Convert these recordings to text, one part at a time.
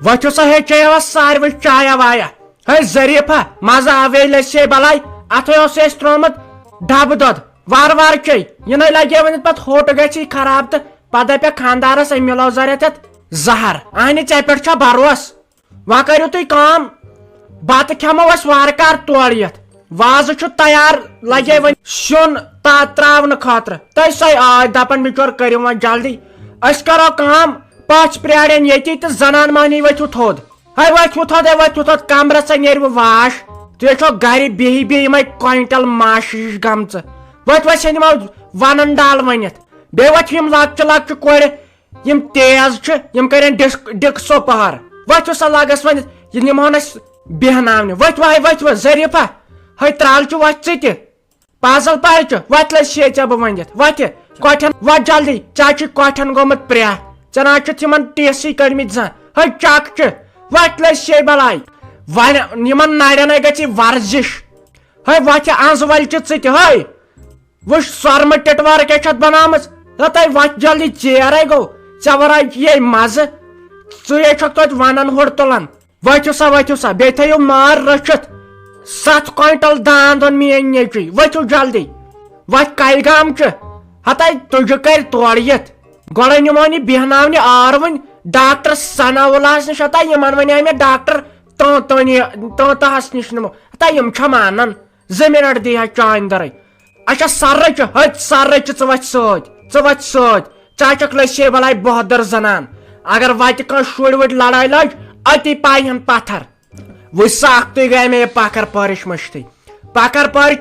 وتھو سا ہے چیوا ساروی چایا وایا ہے ظریفہ مزہ آوے لسے بلائی اتھے اس ترومت ڈب دود وار وار چے یہ لگے ون پہ ہوٹ گی خراب تو پہ دپہ خاندارس ام ملو ذریعت زہر اہنہ ے پہ بھروس وہ کرو تھی کام بتہ کھمو اس وار کار تور یت واز تیار لگے ون سیون تراؤن خاطر تھی سو آج دپان بچور کرو و جلدی اس کرو کام پچ پریارن یتی تو زنان مانی ورتھو تھود ہے ورتھو تھود کمرس نیر واش تھی چھو گھر بہی بہی یم کوئنٹل ماش گمچ وت نمو ونن ڈال ونت بی وتھ یم لکچہ لکچہ کور یم تیز یم کرن ڈکسو پہر وتھو سا لگس ونت یہ نمہون اس بہناونہ وتھو ظریفہ ہے ترال وتھ ژٕ تہِ پازل پہ وت لس شے ژے بہ ونت وتھ کٹھن وت جلدی چاچی کٹھن گومت پریا ژے نا تمن ٹیسے کڑمت زان ہے چک وت لس شے بلائی ون نرین گژھِ ورزش ہے وتھ انز ولچہ ژٕ تہِ ہے وچ سرمہ ٹٹوار کیا چھت بنامژ تھی وت جلدی ژیر گو ژے وراے یہ مزہ ژے چھکھ توتہِ ونن ہوڑ تلان وتھو سا بیٚیہِ تھٲیِو مار رچھت 7 کوئنٹل داند اون میٲنۍ نیٚچوۍ وتھو جلدی وتھ کلگام ہتاے تُجہِ کر تور یتھ گۄڈے نمون یہ بیہناونہِ آر ون ڈاکٹر ثناءاللہس نش ہتاے یمن ونے مےٚ ڈاکٹر تہس نش نمو ہتاے یم چھا مانان 2 منٹ دی چانہ درے اچھا سر رچ ہت سر رچ ژٕ وتھ سۭتۍ ژٕ چھکھ لسے بلاے بہادر زنان اگر وتہِ کانٛہہ شُرۍ وُرۍ لڑٲے لج اتی پاین پتھر وہ ساختی گئے میں پکر پارش مشتی پکر پار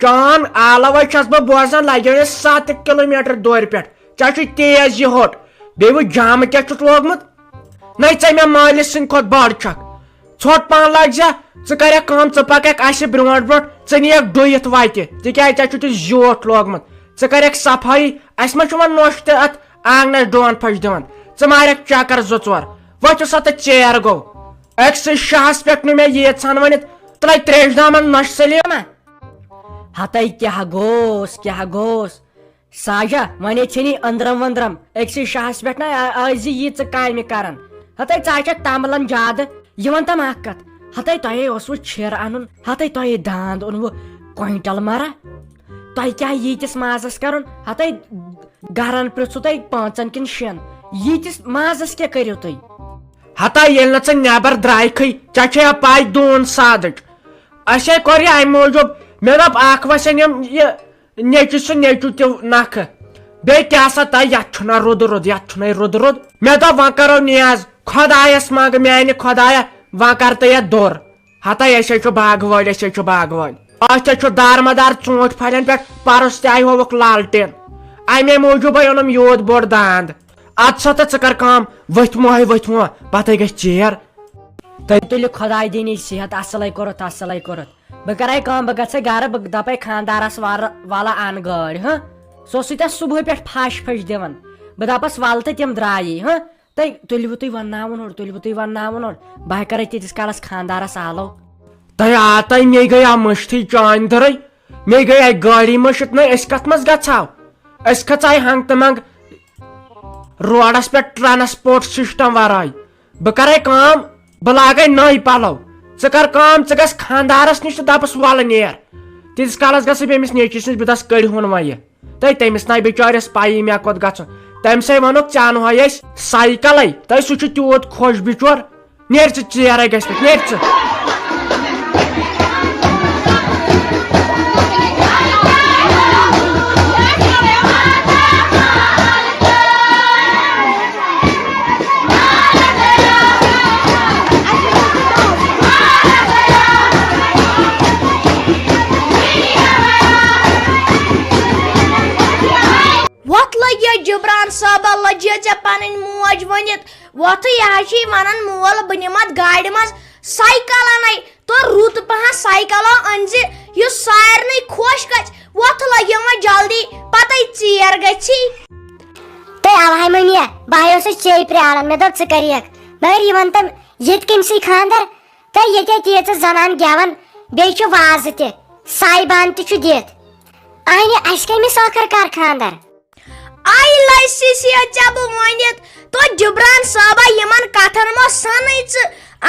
چان آلو چھس بہ بوزان لگے 7 کلومیٹر دور پہ ژے تیز یہ ہوٹ بیو جام کیا لوگمت نئی ژے مے مالس سند کھت بڑ چھک ژھوٹ پان لگ جا ژٕ کرک کام ژٕ پکک اسہ برونٹ برونٹ ژٕ نیک ڈُیِتھ وتہِ تکیاز ژے چھُتھ زیوٹھ لوگمت ژٕ کرک صفائی اس ما چھُ وۄنۍ نوش تہِ اتھ آنگنس ڈون پھش دِوان ژٕ مارک چکر 2-4 وتھو سا تہٕ ژیر گوٚو أکسٕے شاہس پٮ۪ٹھ نہٕ مےٚ ییٖژہن ؤنِتھ ترٛٲے تریش دامن نۄشہِ سلیما ہتائی کیا گوس ساجا ونے چھنی اندرم وندرم أکسٕے شاہس پٮ۪ٹھ نا آزِ یی ژٕ کامہِ کران ہتائی ژٕ چھکھ تمبلان زیادٕ یہ ون تم اکھ کتھ ہتائی تۄہے اوسوٕ چھِر انُن ہتائی تۄہے داند اوٚنوٕ کوئنٹل مرا تۄہہِ کیاہ ییٖتِس مازس کرُن ہتائی گرن پرژھو تۄہہِ 5 کِنہٕ 6 ییٖتِس مازس کیاہ کٔرِو تُہۍ ہتائی ییٚلہِ نہٕ ژٕ نیبر درٛایکھٕے ژےٚ چھے پاے دوٗن سادٕچ اسے کوٚر یہِ امہِ موٗجوٗب مےٚ دوٚپ اکھ وسن یِم یہِ نیٚچوۍ سُہ نیٚچوٗ تہِ نکھٕ بیٚیہِ کیاہ سا تۄہہِ یتھ چھُنا رُد یتھ چھُنَے رُد مےٚ دوٚپ وۄنۍ کرو نیاز خۄدایس منٛگ میانہِ خۄدایا وۄنۍ کر تہٕ یتھ دوٚر ہتائی أسے چھُ باغہٕ وٲلۍ اتھ چھُ دارمدار ژوٗنٛٹھۍ پھلٮ۪ن پٮ۪ٹھ پرُس تہِ آیہِ ہووُکھ لالٹین امے موٗجوٗبے اوٚنُم یوٗت بوٚڑ داند اد سا تہٕ ژٕ کر کٲم ؤتھمو پتہٕ گژھِ ژیر تُلہِ خۄداے دِنی صحت اصلے کوٚرُتھ بہٕ کرے کٲم بہٕ گژھے گرٕ بہٕ دپے خاندارس والا ان گٲڑۍ ہاں سُہ اوسُے تتھ صبحٲے پٮ۪ٹھ پھش دِوان بہٕ دپس ول تہٕ تِم درٛایی ہاں تُلوٕ تُہۍ ونناوُن اور بہٕ کرے تیٖتِس کالس خاندارس آلو تۄہہِ مے گٔیاو مٔشتھٕے چانہِ درٕے مے گٔیے گٲڑی مٔشِتھ نٔے أسۍ کتھ منٛز گژھاو أسۍ کھژاے ہنگ تہٕ منگ روڈس پہ ٹرانسپورٹ سسٹم ورائے بہ کرے کام بہ لاگے نئی پلو ژٕ کر کام ژٕ گژھ خاندارس نش تہٕ دپس ول نیر تیٖتِس کالس گژھٕ بہٕ أمِس نیچوِس نش بہٕ دس کٔڑۍہُن وۄنۍ تٔمِس ناے بِچٲرِس پایی مےٚ کوٚت گژھُن تٔمۍ سٕے ووٚنُکھ ژےٚ انہوے أسۍ سایکلے سُہ چھُ تیوٗت خۄش بِچور نیر ژٕ ژیرے گژھِ نیر ژٕ جبران صٲبہ لجے ژےٚ پنٕنۍ موج ؤنِتھ وۄتھٕ یہِ حظ چھِ ونان مول بہٕ نِمتھ گاڑِ منٛز سایکل انے تو رُت پہن سایکلو أنۍ زِ یُس سارنٕے خۄش گژھِ وۄتھٕ لگیو وۄنۍ جلدی پتہٕ ژیر گژھی تُہۍ الہے مٔنیا بہٕ اوسُس ژے پرٛاران مےٚ دوٚپ ژٕ کریکھ مگر یہِ ون تم ییٚتہِ کٔمسٕے خاندر تہٕ ییٚتے تیٖژٕ زنان گٮ۪وان بیٚیہِ چھُ وازٕ تہِ سایہِ بانہٕ تہِ چھُ دِتھ اہنہِ اسہِ کٔمِس ٲخٕر کار خاندر آئی لائسی جب ونت تو جبران صاحبہ یمن کتن مو سنی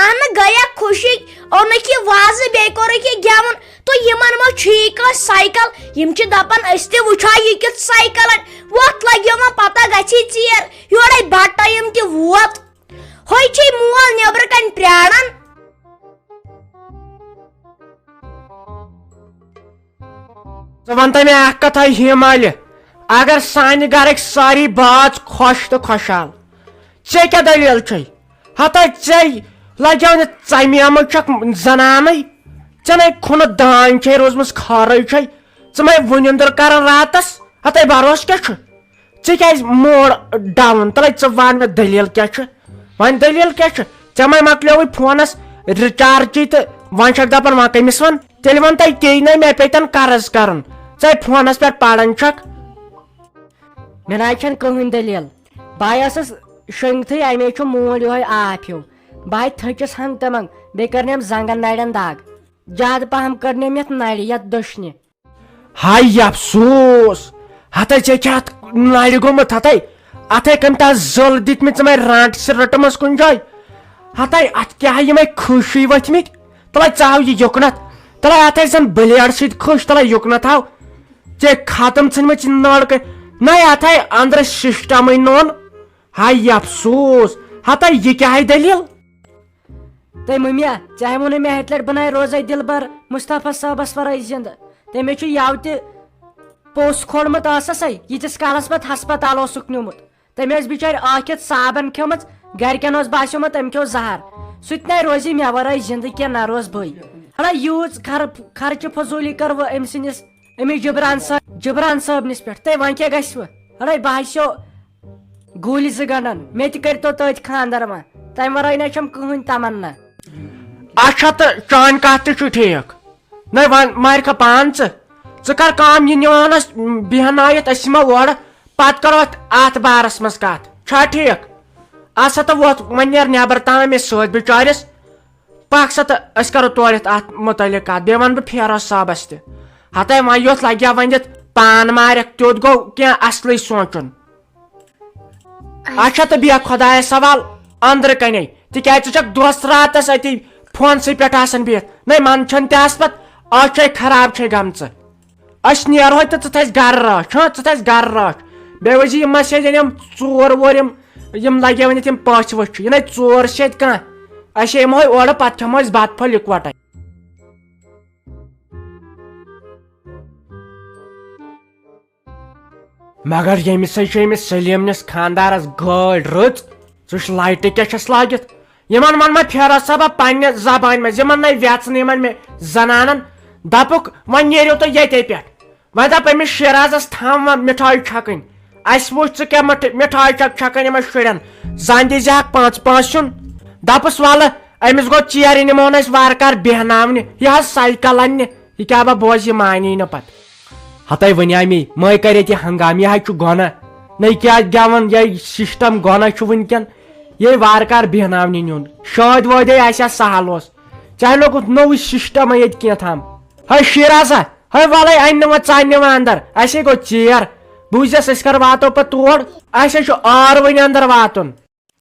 ان گیا خوشی اونک یہ واضح بی کورک یہ گیون تو یمن مو ٹھیک سائیکل یم دپان اس تہ وچھا یہ کت سائیکل وت لگیو ما پتہ گچھی ژیر یورے بٹ ٹائم تہ ووت ہوئی چھ مول نیبر کن پریاران. ژٕ وَنتہٕ مےٚ اکھ کتھا ہیمالہِ اگر سانہِ گرٕکۍ ساری بٲژ خۄش تہٕ خۄشحال ژےٚ کیٛاہ دٔلیٖل چھے ہتا ژےٚ لگیو نہٕ ژمہِ آمٕژ چھکھ زنانے ژےٚ نے کھُنہٕ دان چھے روزمٕژ خٲرٕے چھے ژٕ مے وُنِندٕر کران راتس ہتے بروس کیٛاہ چھُ ژےٚ کیٛازِ موڈ ڈاوُن تلے ژٕ ون مےٚ دٔلیٖل کیٛاہ چھِ وۄنۍ دٔلیٖل کیٛاہ چھِ ژےٚ مے مکلیوٕے فونس رِچارجٕے تہٕ وۄنۍ چھکھ دپان وۄنۍ کٔمِس ون تیٚلہِ ون تۄہہِ تی نَے مےٚ پیتن قرض کرُن ژٕ فونس پٮ۪ٹھ پران چھکھ. مےٚ نہ چھنہٕ کٕہٕنۍ دٔلیٖل بہٕ ٲسٕس شۄنٛگتھٕے اَمے چھُ موٗل یِہوے آف ہیوٗ بہٕ تھٔچِس ہن تہٕ منٛگ بیٚیہِ کٔرنٮ۪م زنٛگن نرٮ۪ن دگ زیادٕ پہم کٔرنٮ۪م یتھ نرِ یتھ دٔچھنہِ. ہاے افسوٗس ہتے ژےٚ کیٛاہ اتھ نرِ گوٚمُت ہتے اتھے کٔمۍ تتھ زٔل دِتمٕژ ژٕ مے رانٛٹہٕ رٔٹمٕژ کُنہِ جایہِ ہتے اتھ کیٛاہ یِمے کھٕشی ؤتھمٕتۍ تلے ژٕ ہاو یہِ یُکنتھ تلے اتھے زن بلیڈ سۭتۍ کھٕش تلے یُکنتھ ہاو ژےٚ ختم ژھٕنمٕژ نٔر نَے اتھے أنٛدرٕ سسٹمٕے نوٚن ہاے افسوٗس ہتے یہِ کیٛاہ دٔلیٖل. تہٕ مٔمیا ژےٚ ووٚنُے مےٚ ہتہِ لٹہِ بناے روزے دِلبر مُصطفیٰ صٲبس ورٲے زندٕ تٔمِس چھُ یَوٕ تہِ پوٚژھ کھولمُت ٲسسے ییٖتِس کالس پتہٕ ہسپتال اوسُکھ نیوٗمُت تٔمۍ ٲس بِچارِ ٲکھِتھ صابن کھیوٚمٕژ گرِکٮ۪ن اوس باسیومُت تٔمۍ کھیوٚو زہر سُہ تہِ نَے روزی مےٚ ورٲے زندٕ کینٛہہ نہ روز بٕے ہڑا یوٗت خرچہِ فضوٗلی کٔر وۄنۍ أمۍ سٕنٛدِس أمِس جبران صٲبنِس پٮ۪ٹھ تہٕ وۄنۍ کیٛاہ گژھِ وۄنۍ ہڑے بہٕ ہسیو گوٗلۍ زٕ گنڈن مےٚ تہِ کٔرۍتو تٔتھۍ خانٛدر وۄنۍ تمہِ ورٲے نَے چھَم کٕہٕنۍ تمنا. اچھا تہٕ چٲنۍ کتھ تہِ چھُ ٹھیٖک نَے وۄنۍ مارکھا پان ژٕ کر کٲم یہِ نِوان ٲس بیہنٲیِتھ أسۍ یِمو اورٕ پتہٕ کرو اتھ بارس منٛز کتھ چھا ٹھیٖک آ سا تہٕ ووت وۄنۍ نیر نٮ۪بر تام مےٚ سۭتۍ بِچٲرِس پکھ سا تہٕ أسۍ کرو تورٕ یِتھ اتھ مُتعلق کتھ بیٚیہِ ونہٕ بہٕ فیروز صٲبس تہِ ہتے وۄنۍ یوٚت لگیا ؤنِتھ پان مارکھ تیُتھ گوٚو کینٛہہ اصلٕے سونٛچُن. اچھا تہٕ بیٚہہ خۄدایس حوال أنٛدرٕ کنے تِکیٛازِ ژٕ چھکھ دۄہس راتس أتی فونسٕے پٮ۪ٹھ آسان بِہِتھ نَے منٛدچھان تہِ آسہٕ پتہٕ آز چھے خراب چھے گٔمژٕ أسۍ نیرہوے تہٕ ژٕ تھایس گرٕ رٲچھ ژٕ تھایس گرٕ رٲچھ بیٚیہِ وٕچھِ یِم ما چھِ یِم ژور وور یِم لگے ؤنِتھ یِم پٔژھۍ ؤژھۍ چھِ یہِ نَے ژور چھِ ییٚتہِ کانٛہہ أسۍ یِمہوے اورٕ پتہٕ کھٮ۪مو أسۍ بتہٕ پھوٚل اِکوٹے. مگر ییٚمہِ سۭتۍ چھُ أمِس سلیٖمنِس خانٛدارس گٲڑۍ رٕژ ژٕ چھُ لایٹہٕ کیٛاہ چھس لٲگِتھ یِمن ون مےٚ فیروز صٲبا پننہِ زبانہِ منٛز یِمن نَے ویژنہٕ یِمن مےٚ زنانن دپُکھ وۄنۍ نیٖرِو تُہۍ ییٚتے پٮ۪ٹھ وۄنۍ دپ أمِس شِرازس تھام وۄنۍ مِٹھٲے چھکٕنۍ اسہِ وٕچھ ژٕ کیٛاہ مِٹھٲے چھکھ چھکٕنۍ یِمن شُرٮ۪ن زن دِ زیکھ پانٛژھ سیُن دپُس ولہٕ أمِس گوٚو ژیرٕ نِمون أسۍ وارٕ کارٕ بیہناونہِ یہِ حظ سایکل اننہِ یہِ کیٛاہ با بوزِ یہِ مانی نہٕ پتہٕ ہتے ونے مے مے کرے یہِ ہنگام یہِ حظ چھُ گۄناہ نَے کیٛاہ گٮ۪وان یہِ سسٹم گۄناہ چھُ وٕنکٮ۪ن یہِ وارٕ کارٕ بیہناونہِ نیُن شٲدۍ وٲدۍ آسہِ ہا سہل اوس چاہے لوگُتھ نوٚوٕے سسٹم ییٚتہِ کینٛہہ ہے شیرازا ہے ولے انہِ نہٕ وۄنۍ ژانہِ وۄنۍ اندر اسے گوٚو ژیر بوٗزٮ۪س أسۍ کر واتو پتہٕ تور اسے چھُ آر وٕنہِ اندر واتُن.